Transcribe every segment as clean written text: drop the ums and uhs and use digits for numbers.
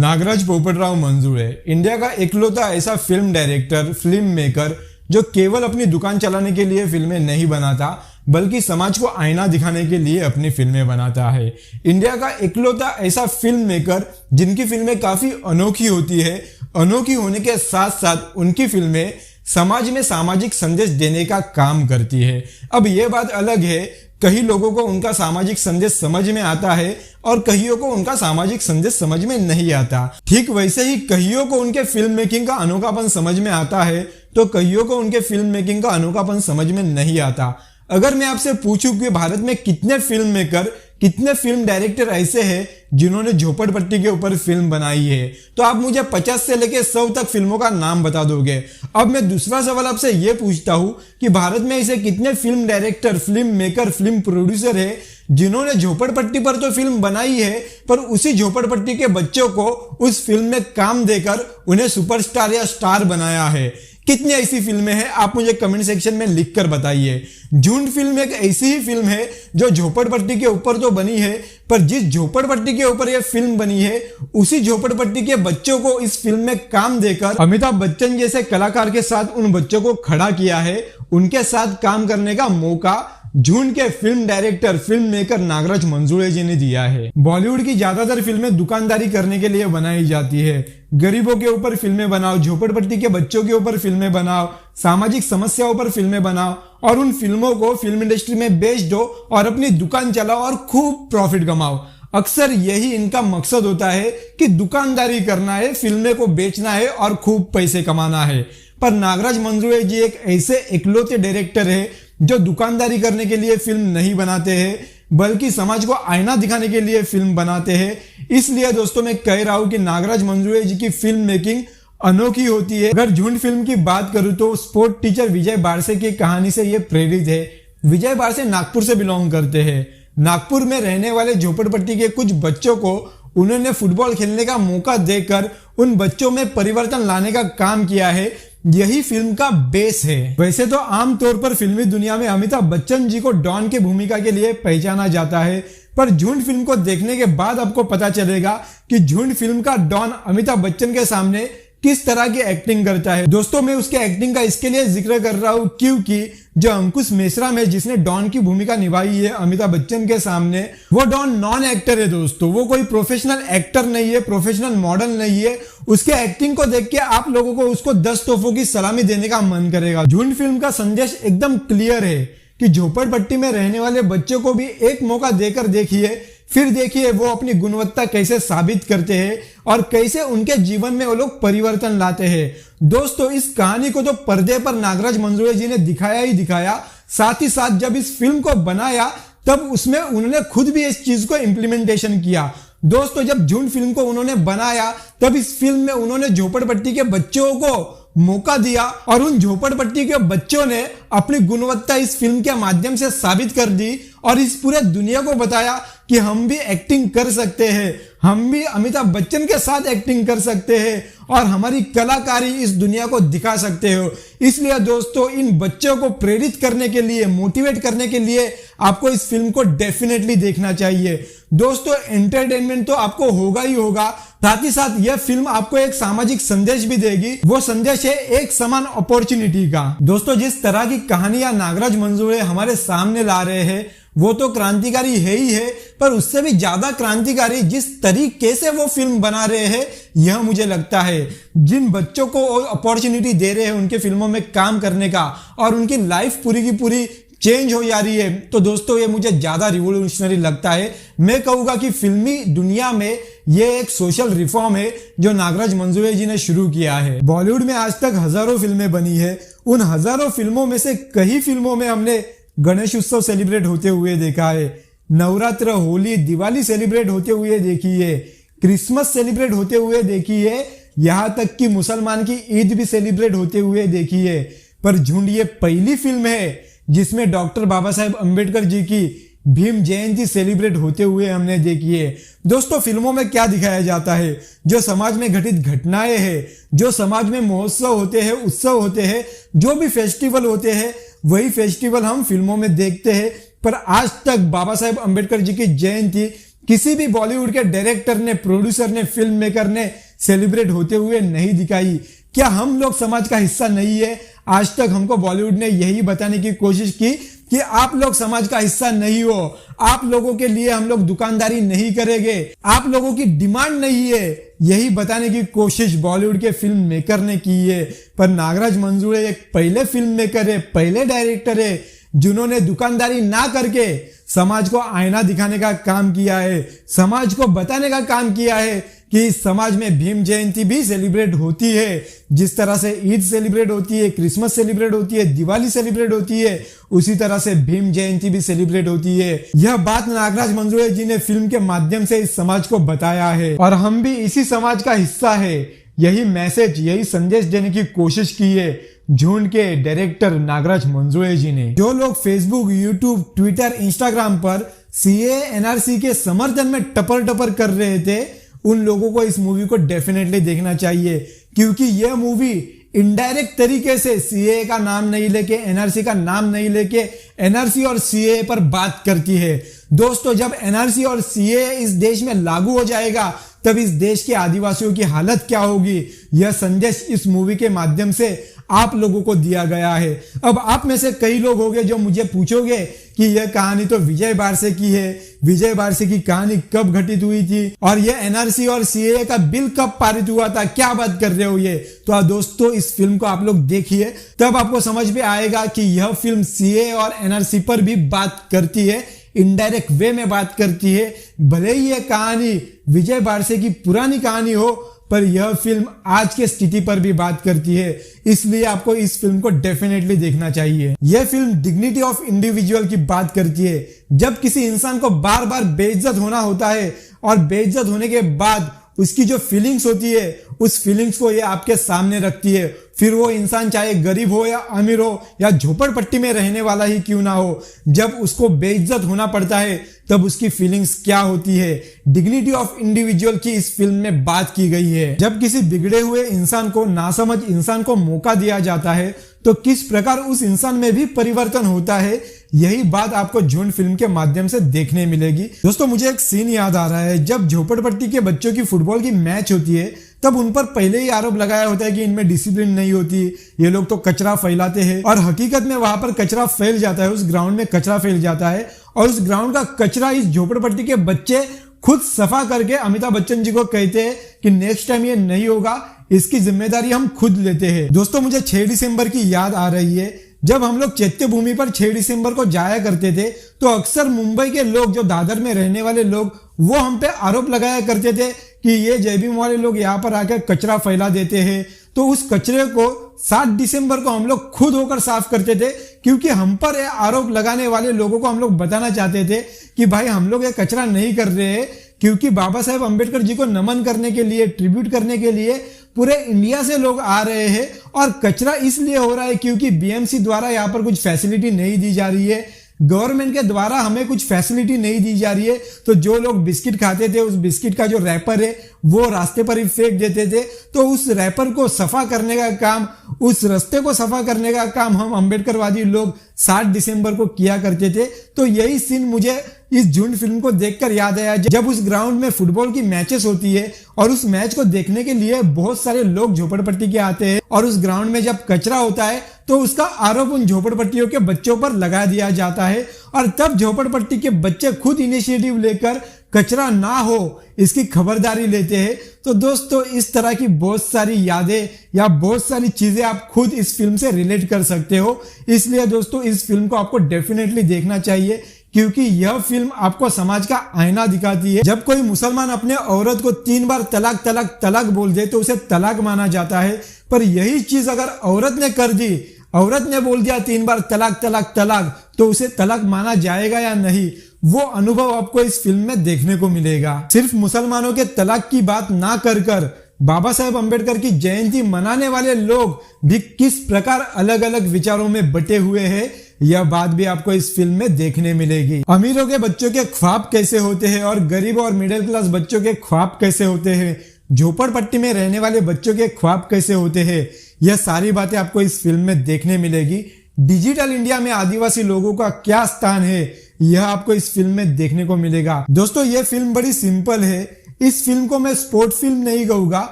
Nagraj Popatrao Manjule India का इकलौता ऐसा फिल्म डायरेक्टर, फिल्म मेकर जो केवल अपनी दुकान चलाने के लिए फिल्में नहीं बनाता बल्कि समाज को आईना दिखाने के लिए अपनी फिल्में बनाता है। इंडिया का इकलौता ऐसा फिल्म मेकर जिनकी फिल्में काफी अनोखी होती है। अनोखी होने के साथ साथ उनकी फिल्में समाज में सामाजिक संदेश देने का काम करती है। अब यह बात अलग है, कई लोगों को उनका सामाजिक संदेश समझ में आता है और कईयों को उनका सामाजिक संदेश समझ में नहीं आता। ठीक वैसे ही कईयों को उनके फिल्म मेकिंग का अनोखापन समझ में आता है तो कईयों को उनके फिल्म मेकिंग का अनोखापन समझ में नहीं आता। अगर मैं आपसे पूछूं कि भारत में कितने फिल्म मेकर, कितने फिल्म डायरेक्टर ऐसे हैं जिन्होंने झोपड़पट्टी के ऊपर फिल्म बनाई है, तो आप मुझे 50 से लेकर 100 तक फिल्मों का नाम बता दोगे। अब मैं दूसरा सवाल आपसे ये पूछता हूं कि भारत में ऐसे कितने film director, film maker, film producer है जिन्होंने झोपड़पट्टी पर तो फिल्म बनाई है पर उसी झोपड़पट्टी के बच्चों को उस फिल्म में काम देकर उन्हें सुपरस्टार या स्टार बनाया है। कितनी ऐसी फिल्में हैं आप मुझे कमेंट सेक्शन में लिखकर बताइए। झुंड फिल्म एक ऐसी ही फिल्म है जो झोपड़पट्टी के ऊपर तो बनी है पर जिस झोपड़पट्टी के ऊपर यह फिल्म बनी है उसी झोपड़पट्टी के बच्चों को इस फिल्म में काम देकर अमिताभ बच्चन जैसे कलाकार के साथ उन बच्चों को खड़ा किया है। उनके साथ काम करने का मौका झुंड के film director, filmmaker Nagraj Manjule ji ने दिया है। बॉलीवुड की ज्यादातर फिल्में दुकानदारी करने के लिए बनाई जाती है। गरीबों के ऊपर फिल्में बनाओ, झोपड़पट्टी के बच्चों के ऊपर फिल्में बनाओ, सामाजिक समस्याओं पर फिल्में बनाओ और उन फिल्मों को फिल्म इंडस्ट्री में बेच दो और अपनी दुकान चलाओ और खूब प्रॉफिट कमाओ। अक्सर यही इनका मकसद होता है कि दुकानदारी करना है, फिल्में को बेचना है और खूब पैसे कमाना है। पर नागराज मंजुळे जी एक ऐसे इकलौते डायरेक्टर है जो दुकानदारी करने के लिए फिल्म नहीं बनाते हैं बल्कि समाज को आईना दिखाने के लिए फिल्म बनाते हैं। इसलिए दोस्तों मैं कह रहा हूं कि नागराज मंजुळे जी की फिल्म मेकिंग अनोखी होती है। अगर झुंड फिल्म की बात करूं तो स्पोर्ट टीचर विजय बारसे की कहानी से यह प्रेरित है। विजय बारसे नागपुर से बिलोंग करते हैं। नागपुर में रहने वाले झोपड़पट्टी के कुछ बच्चों को उन्होंने फुटबॉल खेलने का मौका देकर उन बच्चों में परिवर्तन लाने का काम किया है। यही फिल्म का बेस है। वैसे तो आमतौर पर फिल्मी दुनिया में अमिताभ बच्चन जी को डॉन की भूमिका के लिए पहचाना जाता है पर झुंड फिल्म को देखने के बाद आपको पता चलेगा कि झुंड फिल्म का डॉन अमिताभ बच्चन के सामने किस तरह की एक्टिंग करता है। दोस्तों मैं उसके एक्टिंग का इसके लिए जिक्र कर रहा हूं क्योंकि जो अंकुश मेश्राम है जिसने डॉन की भूमिका निभाई है अमिताभ बच्चन के सामने, वो डॉन नॉन एक्टर है दोस्तों। वो कोई प्रोफेशनल एक्टर नहीं है, प्रोफेशनल मॉडल नहीं है। उसके एक्टिंग को देख के आप लोगों को उसको 10 तोहफों की सलामी देने का मन करेगा। झुंड फिल्म का संदेश एकदम क्लियर है कि झोपड़पट्टी में रहने वाले बच्चों को भी एक मौका देकर देखिए, फिर देखिए वो अपनी गुणवत्ता कैसे साबित करते हैं और कैसे उनके जीवन में वो लोग परिवर्तन लाते हैं। दोस्तों इस कहानी को तो पर्दे पर नागराज मंजुळे जी ने दिखाया ही दिखाया, साथ ही साथ जब इस फिल्म को बनाया तब उसमें उन्होंने खुद भी इस चीज को इम्प्लीमेंटेशन किया। दोस्तों जब झुंड फिल्म को उन्होंने बनाया तब इस फिल्म में उन्होंने झोपड़पट्टी के बच्चों को मौका दिया और उन झोपड़पट्टी के बच्चों ने अपनी गुणवत्ता इस फिल्म के माध्यम से साबित कर दी और इस पूरे दुनिया को बताया कि हम भी एक्टिंग कर सकते हैं, हम भी अमिताभ बच्चन के साथ एक्टिंग कर सकते हैं और हमारी कलाकारी इस दुनिया को दिखा सकते हो। इसलिए दोस्तों इन बच्चों को प्रेरित करने के लिए, मोटिवेट करने के लिए आपको इस फिल्म को डेफिनेटली देखना चाहिए। दोस्तों एंटरटेनमेंट तो आपको होगा ही होगा, साथ ही साथ यह फिल्म आपको एक सामाजिक संदेश भी देगी। वो संदेश है एक समान अपॉर्चुनिटी का। दोस्तों जिस तरह की कहानियां नागराज मंजुळे हमारे सामने ला रहे हैं वो तो क्रांतिकारी है ही है पर उससे भी ज्यादा क्रांतिकारी जिस तरीके से वो फिल्म बना रहे हैं यह मुझे लगता है। जिन बच्चों को अपॉर्चुनिटी दे रहे हैं उनके फिल्मों में काम करने का और उनकी लाइफ पूरी की पूरी चेंज हो जा रही है तो दोस्तों ये मुझे ज्यादा रिवोल्यूशनरी लगता है। मैं कहूंगा कि फिल्मी दुनिया में ये एक सोशल रिफॉर्म है जो नागराज मंजुळे जी ने शुरू किया है। बॉलीवुड में आज तक हजारों फिल्में बनी है। उन हजारों फिल्मों में से कई फिल्मों में हमने गणेश उत्सव सेलिब्रेट होते हुए देखा है, नवरात्र, होली, दिवाली सेलिब्रेट होते हुए देखी है, क्रिसमस सेलिब्रेट होते हुए देखी है, यहां तक कि मुसलमान की ईद भी सेलिब्रेट होते हुए देखी है। पर झुंड ये पहली फिल्म है जिसमें डॉक्टर बाबा साहेब अम्बेडकर जी की भीम जयंती सेलिब्रेट होते हुए हमने देखी है। दोस्तों फिल्मों में क्या दिखाया जाता है, जो समाज में घटित घटनाएं हैं, जो समाज में महोत्सव होते हैं, उत्सव होते हैं, जो भी फेस्टिवल होते हैं वही फेस्टिवल हम फिल्मों में देखते हैं। पर आज तक बाबा साहेब अम्बेडकर जी की जयंती किसी भी बॉलीवुड के डायरेक्टर ने, प्रोड्यूसर ने, फिल्म मेकर ने सेलिब्रेट होते हुए नहीं दिखाई। क्या हम लोग समाज का हिस्सा नहीं है? आज तक हमको बॉलीवुड ने यही बताने की कोशिश की कि आप लोग समाज का हिस्सा नहीं हो, आप लोगों के लिए हम लोग दुकानदारी नहीं करेंगे, आप लोगों की डिमांड नहीं है। यही बताने की कोशिश बॉलीवुड के फिल्म मेकर ने की है। पर नागराज मंजुळे एक पहले फिल्म मेकर है, पहले डायरेक्टर है जिन्होंने दुकानदारी ना करके समाज को आईना दिखाने का काम किया है, समाज को बताने का काम किया है कि समाज में भीम जयंती भी सेलिब्रेट होती है। जिस तरह से ईद सेलिब्रेट होती है, क्रिसमस सेलिब्रेट होती है, दिवाली सेलिब्रेट होती है, उसी तरह से भीम जयंती भी सेलिब्रेट होती है। यह बात नागराज मंजुळे जी ने फिल्म के माध्यम से इस समाज को बताया है और हम भी इसी समाज का हिस्सा है। यही मैसेज, यही संदेश देने की कोशिश की है झुंड के डायरेक्टर नागराज मंजुळे जी ने। जो लोग फेसबुक, यूट्यूब, ट्विटर, इंस्टाग्राम पर सीए, एनआरसी के समर्थन में टपर टपर कर रहे थे, उन लोगों को इस मूवी को डेफिनेटली देखना चाहिए, क्योंकि यह मूवी इनडायरेक्ट तरीके से सीए का नाम नहीं लेके, एनआरसी का नाम नहीं लेके एनआरसी और सीए पर बात करती है। दोस्तों, जब एनआरसी और सीए इस देश में लागू हो जाएगा तब इस देश के आदिवासियों की हालत क्या होगी, यह संदेश इस मूवी के माध्यम से आप लोगों को दिया गया है। अब आप में से कई लोग होंगे जो मुझे पूछोगे कि यह कहानी तो विजय बारसे की है, विजय बारसे की कहानी कब घटित हुई थी और यह एनआरसी और सीए का बिल कब पारित हुआ था, क्या बात कर रहे हो ये। तो दोस्तों, इस फिल्म को आप लोग देखिए, तब आपको समझ में आएगा कि यह फिल्म सीए और एनआरसी पर भी बात करती है, इनडायरेक्ट वे में बात करती है। भले ही यह कहानी विजय बारसे की पुरानी कहानी हो, पर यह फिल्म आज के स्थिति पर भी बात करती है, इसलिए आपको इस फिल्म को डेफिनेटली देखना चाहिए। यह फिल्म डिग्निटी ऑफ इंडिविजुअल की बात करती है। जब किसी इंसान को बार बार बेइज्जत होना होता है और बेइज्जत होने के बाद उसकी जो फीलिंग्स होती है, उस फीलिंग्स को ये आपके सामने रखती है। फिर वो इंसान चाहे गरीब हो या अमीर हो या झोपड़पट्टी में रहने वाला ही क्यों ना हो, जब उसको बेइज्जत होना पड़ता है तब उसकी फीलिंग्स क्या होती है। डिग्निटी ऑफ इंडिविजुअल की इस फिल्म में बात की गई है। जब किसी बिगड़े हुए इंसान को, नासमझ इंसान को मौका दिया जाता है तो किस प्रकार उस इंसान में भी परिवर्तन होता है, यही बात आपको झुंड फिल्म के माध्यम से देखने मिलेगी। दोस्तों, मुझे एक सीन याद आ रहा है, जब झोपड़पट्टी के बच्चों की फुटबॉल की मैच होती है तब उन पर पहले ही आरोप लगाया होता है कि इनमें डिसिप्लिन नहीं होती, ये लोग तो कचरा फैलाते हैं, और हकीकत में वहां पर कचरा फैल जाता है, उस ग्राउंड में कचरा फैल जाता है और उस ग्राउंड का कचरा इस झोपड़पट्टी के बच्चे खुद सफा करके अमिताभ बच्चन जी को कहते हैं कि नेक्स्ट टाइम ये नहीं होगा, इसकी जिम्मेदारी हम खुद लेते हैं। दोस्तों, मुझे 6 दिसंबर की याद आ रही है। जब हम लोग चैत्य भूमि पर 6 दिसंबर को जाया करते थे तो अक्सर मुंबई के लोग, जो दादर में रहने वाले लोग, वो हम पे आरोप लगाया करते थे कि ये जय भीम वाले लोग यहाँ पर आकर कचरा फैला देते हैं। तो उस कचरे को 7 दिसंबर को हम लोग खुद होकर साफ करते थे, क्योंकि हम पर आरोप लगाने वाले लोगों को हम लोग बताना चाहते थे कि भाई हम लोग ये कचरा नहीं कर रहे हैं, क्योंकि बाबा साहेब अंबेडकर जी को नमन करने के लिए, ट्रिब्यूट करने के लिए पूरे इंडिया से लोग आ रहे हैं और कचरा इसलिए हो रहा है क्योंकि बीएमसी द्वारा यहाँ पर कुछ फैसिलिटी नहीं दी जा रही है, गवर्नमेंट के द्वारा हमें कुछ फैसिलिटी नहीं दी जा रही है। तो जो लोग बिस्किट खाते थे, उस बिस्किट का जो रैपर है वो रास्ते पर ही फेंक देते थे। तो उस रैपर को सफा करने का काम, उस रास्ते को सफा करने का काम हम अंबेडकरवादी लोग 7 दिसंबर को किया करते थे। तो यही सीन मुझे इस झुंड फिल्म को देखकर याद आया, जब उस ग्राउंड में फुटबॉल की मैचेस होती है और उस मैच को देखने के लिए बहुत सारे लोग झोपड़पट्टी के आते हैं और उस ग्राउंड में जब कचरा होता है तो उसका आरोप उन झोपड़पट्टियों के बच्चों पर लगा दिया जाता है और तब झोपड़पट्टी के बच्चे खुद इनिशिएटिव लेकर कचरा ना हो इसकी खबरदारी लेते हैं। तो दोस्तों, इस तरह की बहुत सारी यादें या बहुत सारी चीजें आप खुद इस फिल्म से रिलेट कर सकते हो। इसलिए दोस्तों, इस फिल्म को आपको डेफिनेटली देखना चाहिए, क्योंकि यह फिल्म आपको समाज का आईना दिखाती है। जब कोई मुसलमान अपने औरत को 3 बार तलाक तलाक तलाक बोल दे तो उसे तलाक माना जाता है, पर यही चीज अगर औरत ने कर दी, औरत ने बोल दिया 3 बार तलाक तलाक तलाक, तो उसे तलाक माना जाएगा या नहीं, वो अनुभव आपको इस फिल्म में देखने को मिलेगा। सिर्फ मुसलमानों के तलाक की बात ना कर कर बाबा साहेब अंबेडकर की जयंती मनाने वाले लोग भी किस प्रकार अलग अलग विचारों में बटे हुए हैं, यह बात भी आपको इस फिल्म में देखने मिलेगी। अमीरों के बच्चों के ख्वाब कैसे होते हैं और गरीब और मिडिल क्लास बच्चों के ख्वाब कैसे होते हैं, झोपड़पट्टी में रहने वाले बच्चों के ख्वाब कैसे होते हैं, यह सारी बातें आपको इस फिल्म में देखने मिलेगी। डिजिटल इंडिया में आदिवासी लोगों का क्या स्थान है, यह आपको इस फिल्म में देखने को मिलेगा। दोस्तों ये फिल्म बड़ी सिंपल है। इस फिल्म को मैं स्पोर्ट फिल्म नहीं कहूंगा,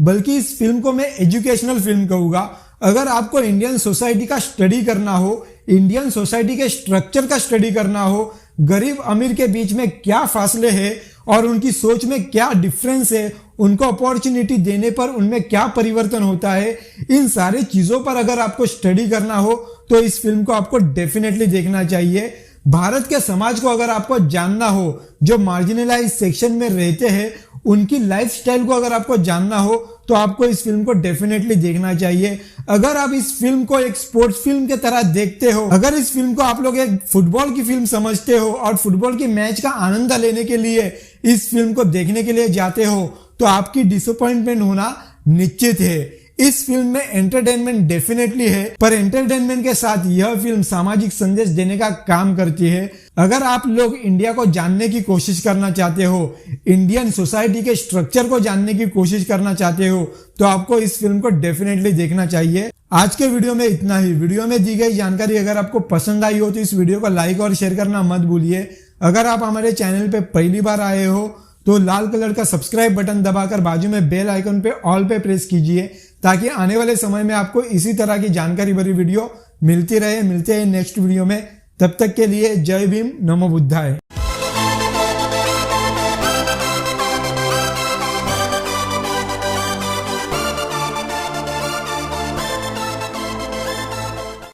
बल्कि इस फिल्म को मैं एजुकेशनल फिल्म कहूंगा। अगर आपको इंडियन सोसाइटी का स्टडी करना हो, इंडियन सोसाइटी के स्ट्रक्चर का स्टडी करना हो, गरीब अमीर के बीच में क्या फासले हैं और उनकी सोच में क्या डिफरेंस है, उनको अपॉर्चुनिटी देने पर उनमें क्या परिवर्तन होता है, इन सारी चीजों पर अगर आपको स्टडी करना हो तो इस फिल्म को आपको डेफिनेटली देखना चाहिए। भारत के समाज को अगर आपको जानना हो, जो मार्जिनलाइज सेक्शन में रहते हैं उनकी लाइफस्टाइल को अगर आपको जानना हो तो आपको इस फिल्म को डेफिनेटली देखना चाहिए। अगर आप इस फिल्म को एक स्पोर्ट्स फिल्म के तरह देखते हो, अगर इस फिल्म को आप लोग एक फुटबॉल की फिल्म समझते हो और फुटबॉल की मैच का आनंद लेने के लिए इस फिल्म को देखने के लिए जाते हो, तो आपकी डिसअपॉइंटमेंट होना निश्चित है। इस फिल्म में एंटरटेनमेंट डेफिनेटली है, पर एंटरटेनमेंट के साथ यह फिल्म सामाजिक संदेश देने का काम करती है। अगर आप लोग इंडिया को जानने की कोशिश करना चाहते हो, इंडियन सोसाइटी के स्ट्रक्चर को जानने की कोशिश करना चाहते हो, तो आपको इस फिल्म को डेफिनेटली देखना चाहिए। आज के वीडियो में इतना ही। वीडियो में दी गई जानकारी अगर आपको पसंद आई हो तो इस वीडियो को लाइक और शेयर करना मत भूलिए। अगर आप हमारे चैनल पे पहली बार आए हो तो लाल कलर का सब्सक्राइब बटन दबाकर बाजू में बेल आइकन पे ऑल पे प्रेस कीजिए, ताकि आने वाले समय में आपको इसी तरह की जानकारी भरी वीडियो मिलती रहे। मिलते हैं नेक्स्ट वीडियो में, तब तक के लिए जय भीम, नमो बुद्धाय।